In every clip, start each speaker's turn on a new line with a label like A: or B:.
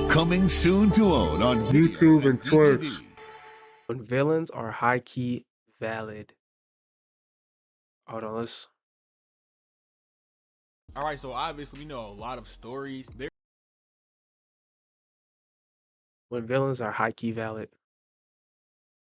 A: Coming soon to own on
B: YouTube
A: video
B: and Twitch.
A: DVD.
C: When villains are high key valid. Hold on, let's.
D: All right, so obviously we know a lot of stories.
C: When villains are high key valid.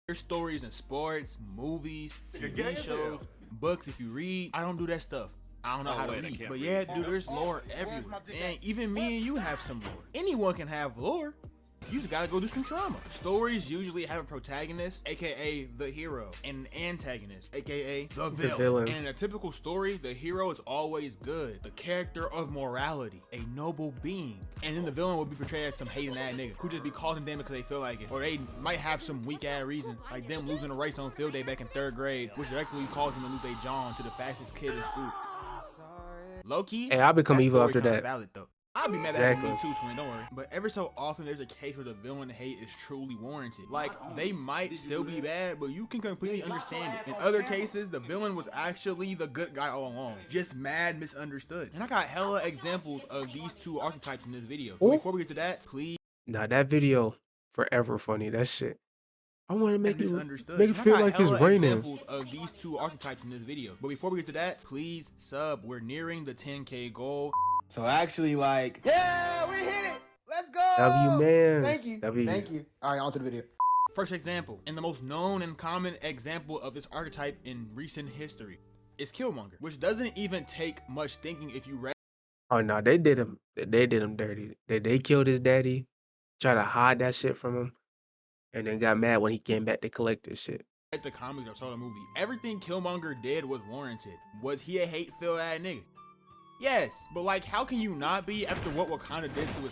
D: There's stories in sports, movies, TV shows, books. If you read, I don't do that stuff. I don't know how to read. But yeah, dude, there's lore everywhere. And even me and you have some lore. Anyone can have lore. You just gotta go do some trauma. Stories usually have a protagonist, aka the hero, and an antagonist, aka the villain. And in a typical story, the hero is always good, the character of morality, a noble being. And then the villain will be portrayed as some hating ass nigga who just be causing damage because they feel like it, or they might have some weak ass reason, like them losing a race on field day back in 3rd grade, which directly caused them to lose their John to the fastest kid in school. Low key,
C: Hey, I'll become
D: that
C: evil
D: story
C: after
D: kinda
C: that.
D: valid though. I'll be mad at me too, twin, don't worry. But every so often there's a case where the villain hate is truly warranted. Like, they might still be bad, but you can completely understand it. In other cases, the villain was actually the good guy all along, just mad misunderstood. And I got hella examples of these two archetypes in this video. But before we get to that, please.
C: Nah, that video forever funny. That shit. I want to make you
D: Misunderstood.
C: make it feel like it's raining.
D: Examples of these two archetypes in this video. But before we get to that, please sub. We're nearing the 10K goal. So actually, like, yeah, we hit it. Let's go.
C: W man.
D: Thank you.
C: W.
D: Thank you. All right, on to the video. First example, and the most known and common example of this archetype in recent history is Killmonger, which doesn't even take much thinking if you read.
C: Oh no, they did him. They did him dirty. They killed his daddy, tried to hide that shit from him, and then got mad when he came back to collect this shit.
D: The comics or saw the movie. Everything Killmonger did was warranted. Was he a hate-filled ass nigga? Yes, but like, how can you not be after what Wakanda did to his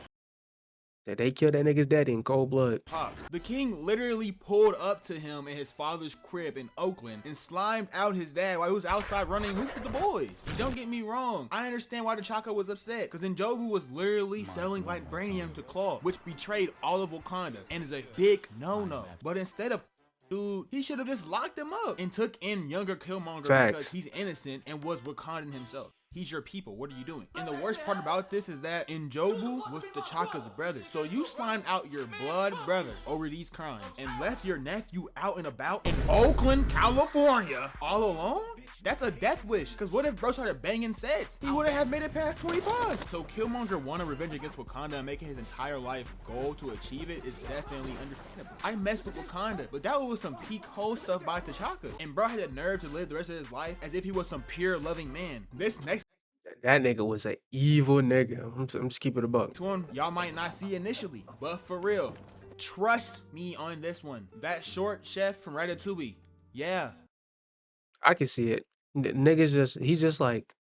C: They killed that nigga's daddy in cold blood.
D: pops? The king literally pulled up to him in his father's crib in Oakland and slimed out his dad while he was outside running hoops with the boys. Don't get me wrong, I understand why T'Chaka was upset, because N'Jobu was literally selling vibranium to Claw, which betrayed all of Wakanda and is a big no-no. But instead of dude, he should have just locked him up and took in younger Killmonger because he's innocent and was Wakandan himself. He's your people. What are you doing? And the worst part about this is that N'Jobu was T'Chaka's brother. So you slimed out your blood brother over these crimes and left your nephew out and about in Oakland, California, all alone? That's a death wish. Because what if bro started banging sets? He wouldn't have made it past 25. So Killmonger wanting revenge against Wakanda and making his entire life goal to achieve it is definitely understandable. I messed with Wakanda, but that was some peak hole stuff by T'Chaka. And bro had the nerve to live the rest of his life as if he was some pure loving man. This next
C: That nigga was an evil nigga. I'm just keeping it a buck.
D: one y'all might not see initially, but for real, trust me on this one. That short chef from Ratatouille, yeah.
C: I can see it. Niggas he's just like,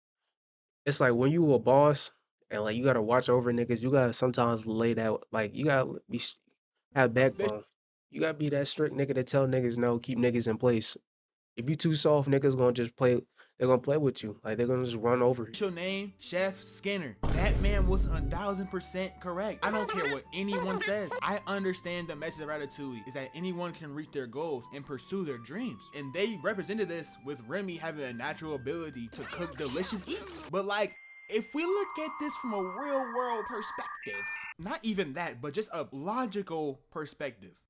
C: it's like when you a boss and like you gotta watch over niggas, you gotta sometimes lay that, like you gotta have backbone. You gotta be that strict nigga to tell niggas no, keep niggas in place. If you too soft, niggas gonna just play. They're gonna play with you. Like they're gonna just run over you.
D: Your name, Chef Skinner. That man was 1000% correct. I don't care what anyone says. I understand the message of Ratatouille is that anyone can reach their goals and pursue their dreams. And they represented this with Remy having a natural ability to cook delicious eats. But like, if we look at this from a real world perspective, not even that, but just a logical perspective,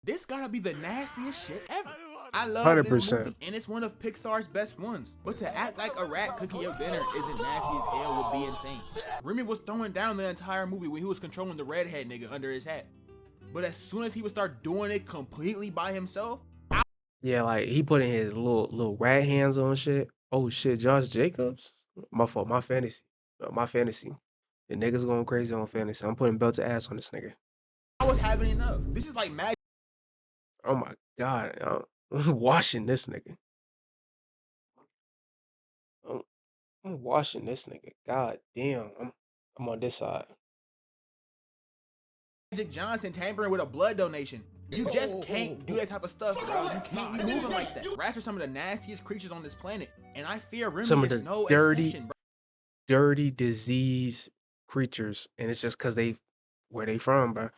D: this gotta be the nastiest shit ever. I love 100%. This movie, and it's one of Pixar's best ones. But to act like a rat cooking your dinner isn't nasty as hell would be insane. Remy was throwing down the entire movie when he was controlling the redhead nigga under his hat. But as soon as he would start doing it completely by himself,
C: yeah, like he putting his little rat hands on shit. Oh shit, Josh Jacobs? My fault, my fantasy. My fantasy. The niggas going crazy on fantasy. I'm putting belt to ass on this nigga.
D: I was having enough. This is like magic.
C: Oh my god. I'm washing this nigga. I'm washing this nigga. God damn. I'm on this side.
D: Magic Johnson tampering with a blood donation. You just can't do that type of stuff, bro. You can't be moving like that. Rats are some of the nastiest creatures on this planet, and I fear Remy
C: Some of
D: is
C: the
D: no
C: dirty,
D: exception, bro.
C: dirty disease creatures, and it's just cause where they from, bro.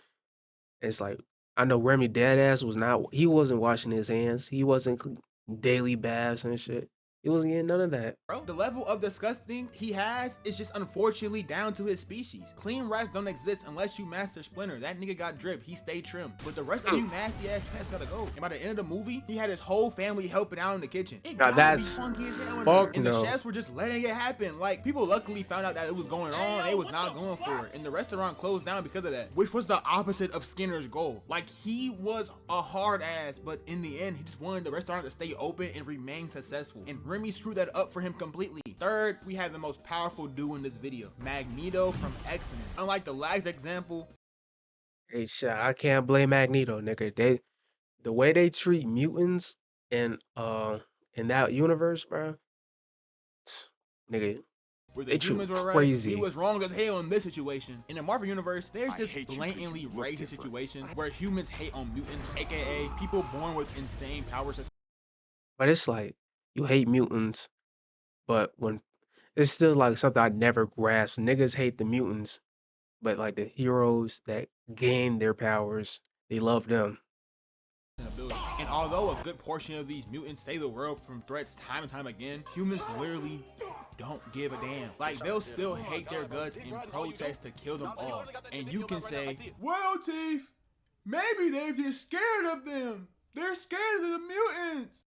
C: It's like I know Remy deadass he wasn't washing his hands. He wasn't daily baths and shit. He wasn't getting none of that.
D: Bro, the level of disgusting he has is just unfortunately down to his species. Clean rats don't exist unless you master Splinter. That nigga got drip, he stayed trim. But the rest of you nasty ass pets gotta go. And by the end of the movie, he had his whole family helping out in the kitchen. It
C: Now
D: gotta
C: that's
D: be funky as hell in
C: fuck
D: there. And the
C: no.
D: chefs were just letting it happen. Like, people luckily found out that it was going on. They was not going for it. And the restaurant closed down because of that, which was the opposite of Skinner's goal. Like, he was a hard ass, but in the end, he just wanted the restaurant to stay open and remain successful. And Remy screwed that up for him completely. Third, we have the most powerful dude in this video, Magneto from X-Men. Unlike the last example,
C: Hey, shit, I can't blame Magneto, nigga. The way they treat mutants in that universe, bro. Nigga,
D: where the
C: they treat
D: humans
C: him
D: were right,
C: crazy.
D: he was wrong as hell in this situation. In the Marvel universe, there's this blatantly racist situation where humans hate on mutants, aka people born with insane powers.
C: But it's like you hate mutants, but when it's still like something I never grasped. Niggas hate the mutants, but like the heroes that gain their powers, they love them.
D: And although a good portion of these mutants save the world from threats time and time again, humans literally don't give a damn. Like, they'll still hate their guts and protest to kill them all. And you can say, well, Teeth, maybe they're just scared of them. They're scared of the mutants.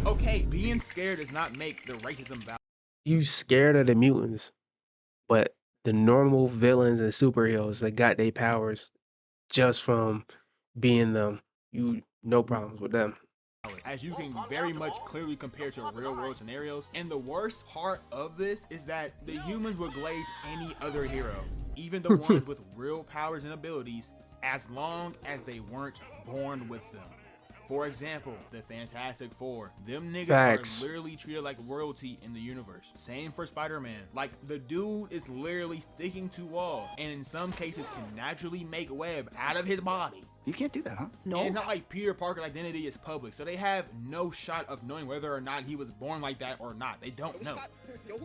D: Okay, being scared does not make the racism valid.
C: You scared of the mutants, but the normal villains and superheroes that got their powers just from being them, you no problems with them.
D: As you can very much clearly compare to real world scenarios. And the worst part of this is that the humans would glaze any other hero, even the ones with real powers and abilities, as long as they weren't born with them. For example, the Fantastic Four. Them niggas
C: Facts.
D: are literally treated like royalty in the universe. Same for Spider-Man. Like, the dude is literally sticking to walls, and in some cases can naturally make web out of his body.
B: You can't do that, huh?
D: No. And it's not like Peter Parker's identity is public, so they have no shot of knowing whether or not he was born like that or not. They don't know.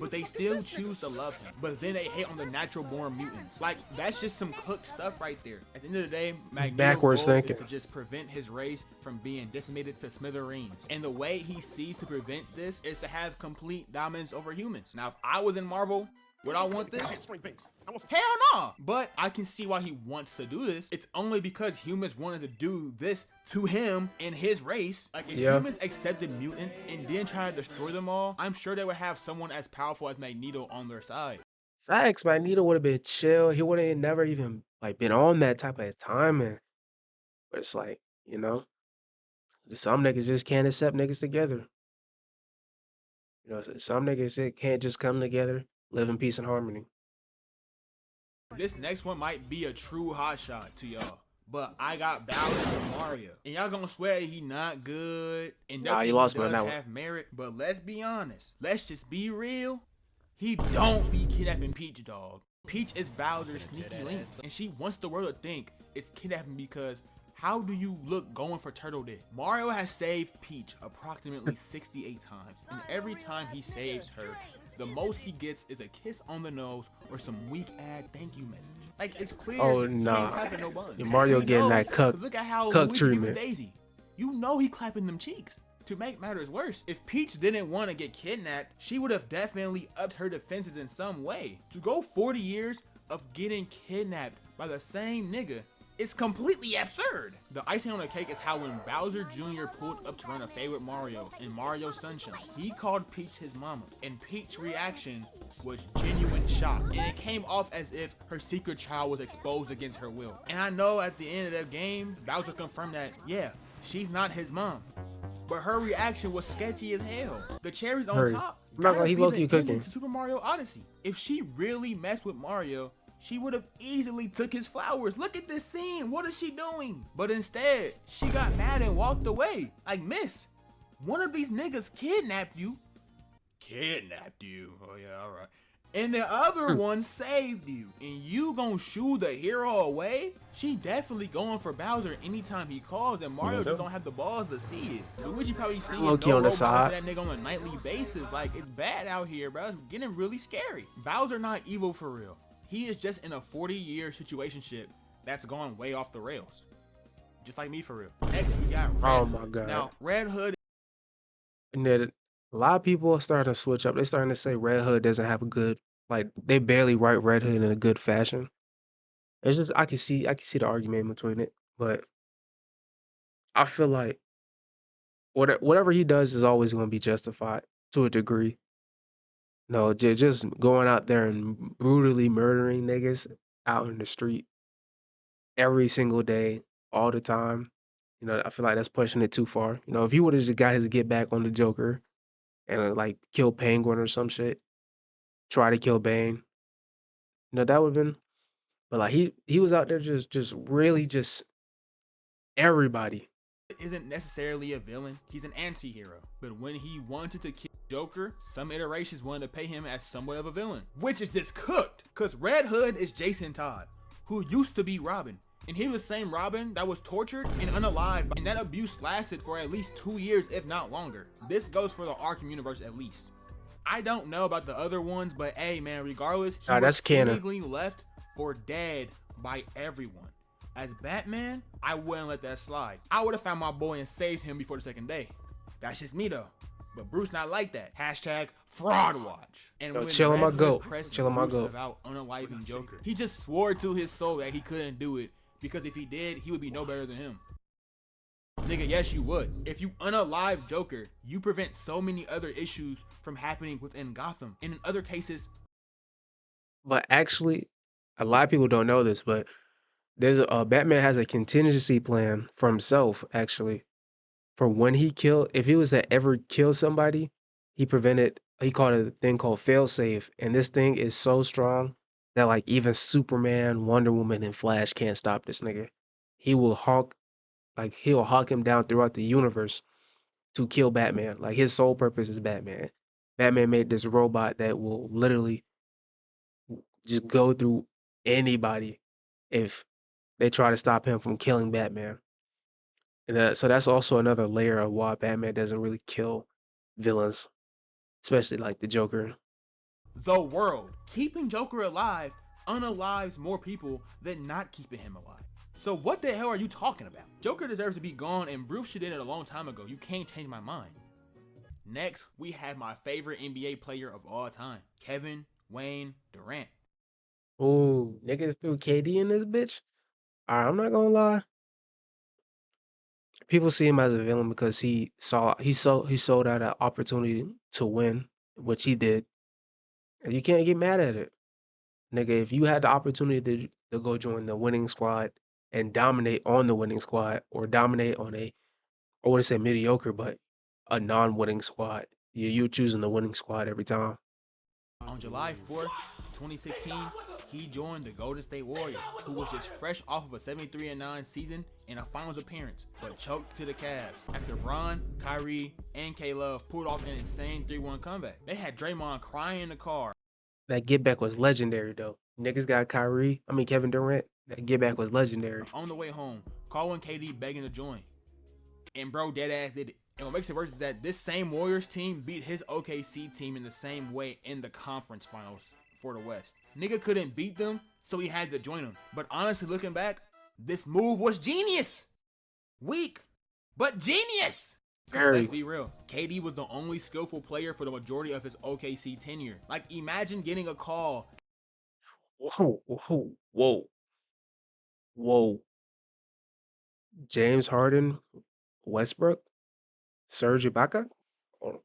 D: But they still choose to love him. But then they hate on the natural born mutants. Like, that's just some cooked stuff right there. At the end of the day, Magneto's
C: backwards
D: goal
C: thinking.
D: is to just prevent his race from being decimated to smithereens. And the way he sees to prevent this is to have complete dominance over humans. Now, if I was in Marvel, would I want this? Hell no! But I can see why he wants to do this. It's only because humans wanted to do this to him and his race. Like, if humans accepted mutants and didn't try to destroy them all, I'm sure they would have someone as powerful as Magneto on their side.
C: Facts, Magneto would have been chill. He would have never even like been on that type of timing. But it's like, some niggas just can't accept niggas together. Some niggas that can't just come together, live in peace and harmony.
D: This next one might be a true hot shot to y'all, but I got Bowser and Mario. And y'all gonna swear he not good, and
C: Nah,
D: he
C: you lost me
D: does
C: on that
D: have merit, but let's be honest. Let's just be real. He don't be kidnapping Peach, dog. Peach is Bowser's sneaky link, and she wants the world to think it's kidnapping because how do you look going for Turtle Dick? Mario has saved Peach approximately 68 times, and every time he saves her, the most he gets is a kiss on the nose or some weak ass thank you message. Like, it's clear.
C: Oh,
D: he ain't
C: nah.
D: clapping no buns.
C: Mario
D: You
C: getting
D: know,
C: that
D: 'cause look at how
C: cuck
D: Luigi
C: treatment.
D: with Daisy. You know he clapping them cheeks. To make matters worse, if Peach didn't want to get kidnapped, she would have definitely upped her defenses in some way. To go 40 years of getting kidnapped by the same nigga is completely absurd. The icing on the cake is how when Bowser Jr. pulled up to run a fade with Mario in Mario Sunshine, he called Peach his mama, and Peach's reaction was genuine shock, and it came off as if her secret child was exposed against her will. And I know at the end of the game, Bowser confirmed that, yeah, she's not his mom. But her reaction was sketchy as hell. The cherries on top.
C: I'm not gonna, he
D: gotta be
C: low-key
D: the ending
C: cooking.
D: to Super Mario Odyssey. If she really messed with Mario, she would have easily took his flowers. Look at this scene. What is she doing? But instead, she got mad and walked away. Like, miss, one of these niggas kidnapped you. Kidnapped you? Oh yeah, all right. And the other one saved you, and you gonna shoo the hero away? She definitely going for Bowser anytime he calls, and Mario just don't have the balls to see it. Luigi probably seeing
C: Low-key on the
D: for
C: side.
D: that nigga on a nightly basis. Like, it's bad out here, bro. It's getting really scary. Bowser not evil for real. He is just in a 40-year situationship that's gone way off the rails. Just like me for real. Next, we got Red
C: Oh
D: Hood.
C: my God.
D: Now, Red Hood.
C: And then A lot of people are starting to switch up. They're starting to say Red Hood doesn't have a good like they barely write Red Hood in a good fashion. It's just I can see the argument between it, but I feel like whatever he does is always going to be justified to a degree. No, just going out there and brutally murdering niggas out in the street every single day, all the time. I feel like that's pushing it too far. If he would have just got his get back on the Joker and like kill Penguin or some shit, try to kill Bane, that would have been. But like he was out there just really just everybody.
D: Isn't necessarily a villain, he's an anti-hero. But when he wanted to kill Joker, some iterations wanted to pay him as somewhat of a villain, which is just cooked, cause Red Hood is Jason Todd, who used to be Robin, and he was the same Robin that was tortured and unalived, and that abuse lasted for at least 2 years, if not longer. This goes for the Arkham universe at least. I don't know about the other ones, but hey man, regardless, he was
C: That's canon.
D: seemingly left for dead by everyone. As Batman, I wouldn't let that slide. I would have found my boy and saved him before the second day. That's just me though. But Bruce not like that. Hashtag fraud watch. And
C: Yo,
D: when
C: chill on my
D: Red Hood
C: goat.
D: pressed
C: Chill on my
D: Bruce
C: goat.
D: about unaliving Joker, he just swore to his soul that he couldn't do it because if he did, he would be no better than him. Nigga, yes you would. If you unalive Joker, you prevent so many other issues from happening within Gotham. And in other cases,
C: But actually, a lot of people don't know this, but there's Batman has a contingency plan for himself actually for when if he was to ever kill somebody, he called it a thing called failsafe, and this thing is so strong that like even Superman, Wonder Woman, and Flash can't stop this nigga. He will he'll hawk him down throughout the universe to kill Batman. Like his sole purpose is Batman. Batman made this robot that will literally just go through anybody if they try to stop him from killing Batman. And so that's also another layer of why Batman doesn't really kill villains, especially like the Joker.
D: the world. Keeping Joker alive unalives more people than not keeping him alive. So what the hell are you talking about? Joker deserves to be gone and Bruce should have did it a long time ago. You can't change my mind. Next, we have my favorite NBA player of all time, Kevin Wayne Durant.
C: Ooh, niggas threw KD in this bitch. Alright, I'm not gonna lie. People see him as a villain because he sold out an opportunity to win, which he did. And you can't get mad at it. Nigga, if you had the opportunity to go join the winning squad and dominate on the winning squad or dominate on I wouldn't say mediocre, but a non-winning squad, you're choosing the winning squad every time.
D: On July 4th, 2016, he joined the Golden State Warriors, who was just fresh off of a 73-9 season and a finals appearance, but choked to the Cavs after Bron, Kyrie, and K-Love pulled off an insane 3-1 comeback. They had Draymond crying in the car.
C: That get back was legendary though. Niggas got Kevin Durant. That get back was legendary.
D: On the way home, calling KD begging to join. And bro, dead ass did it. And what makes it worse is that this same Warriors team beat his OKC team in the same way in the conference finals for the West. Nigga couldn't beat them, so he had to join them. But honestly, looking back, this move was genius. Weak, but genius. Let's be real. KD was the only skillful player for the majority of his OKC tenure. Like, imagine getting a call.
C: Whoa. James Harden, Westbrook, Serge Ibaka. Oh.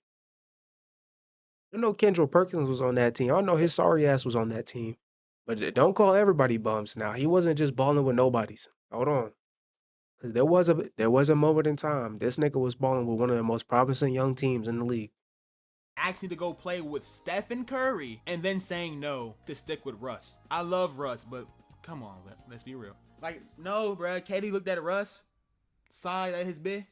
C: I know Kendrick Perkins was on that team. I know his sorry ass was on that team. But don't call everybody bums now. He wasn't just balling with nobodies. Hold on. Cause there was a moment in time. This nigga was balling with one of the most promising young teams in the league.
D: Asking to go play with Stephen Curry and then saying no to stick with Russ. I love Russ, but come on, let's be real. Like, no, bruh. KD looked at Russ, sighed at his bit,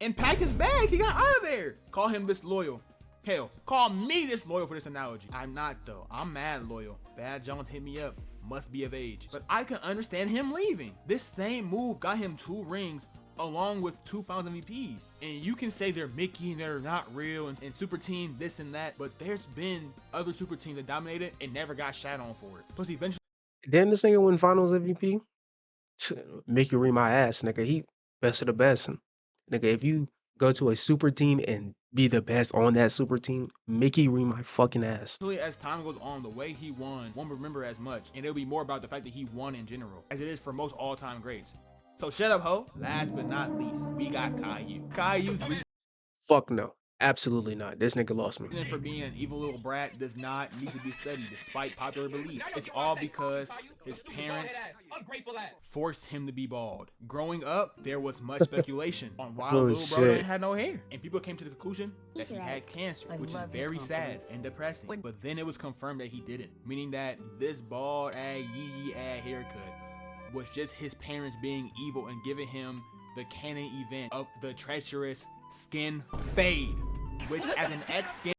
D: and packed his bags. He got out of there. Call him disloyal. Hell, call me disloyal for this analogy. I'm not though. I'm mad loyal. Bad Jones hit me up. Must be of age. But I can understand him leaving. This same move got him 2 rings along with 2 finals MVPs. And you can say they're Mickey and they're not real and super team this and that, but there's been other super teams that dominated and never got shat on for it. Plus eventually
C: Didn't this nigga win finals MVP? Make you read my ass, nigga. He best of the best. Nigga, if you go to a super team and be the best on that super team, Mickey read my fucking ass.
D: As time goes on, the way he won won't remember as much, and it'll be more about the fact that he won in general, as it is for most all-time greats. So shut up, ho. Last but not least, we got Caillou. Caillou's
C: Fuck no. Absolutely not. This nigga lost me.
D: reason for being an evil little brat does not need to be studied despite popular belief. It's all because his parents forced him to be bald. Growing up, there was much speculation on why
C: Oh,
D: little brother
C: shit.
D: had no hair. And people came to the conclusion that he had cancer, which is very sad and depressing. But then it was confirmed that he didn't, meaning that this bald ass yee haircut was just his parents being evil and giving him the canon event of the treacherous skin fade, which as an ex-skin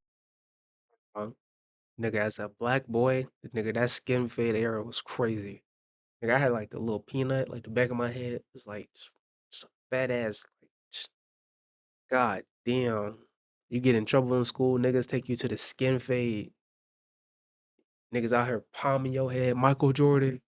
C: Nigga, as a black boy, nigga, that skin fade era was crazy. Nigga, I had like the little peanut, like the back of my head. It was like just a fat ass. Like, God damn. You get in trouble in school, niggas take you to the skin fade. Niggas out here palming your head. Michael Jordan.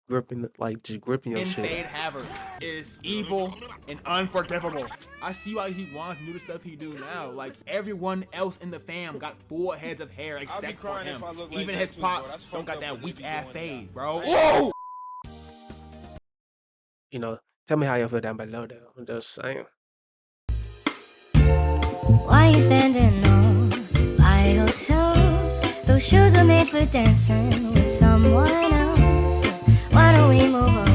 C: Gripping, like, just gripping your shit.
D: fade haver is evil and unforgivable. I see why he wants to do the stuff he do now. Like, everyone else in the fam got full heads of hair except for him. Even his pops don't got that weak ass fade, bro. Whoa!
C: You know, tell me how you feel down below though. I'm just saying.
B: Why you standing on by yourself? Those shoes are made for dancing with someone else. Why don't we move on?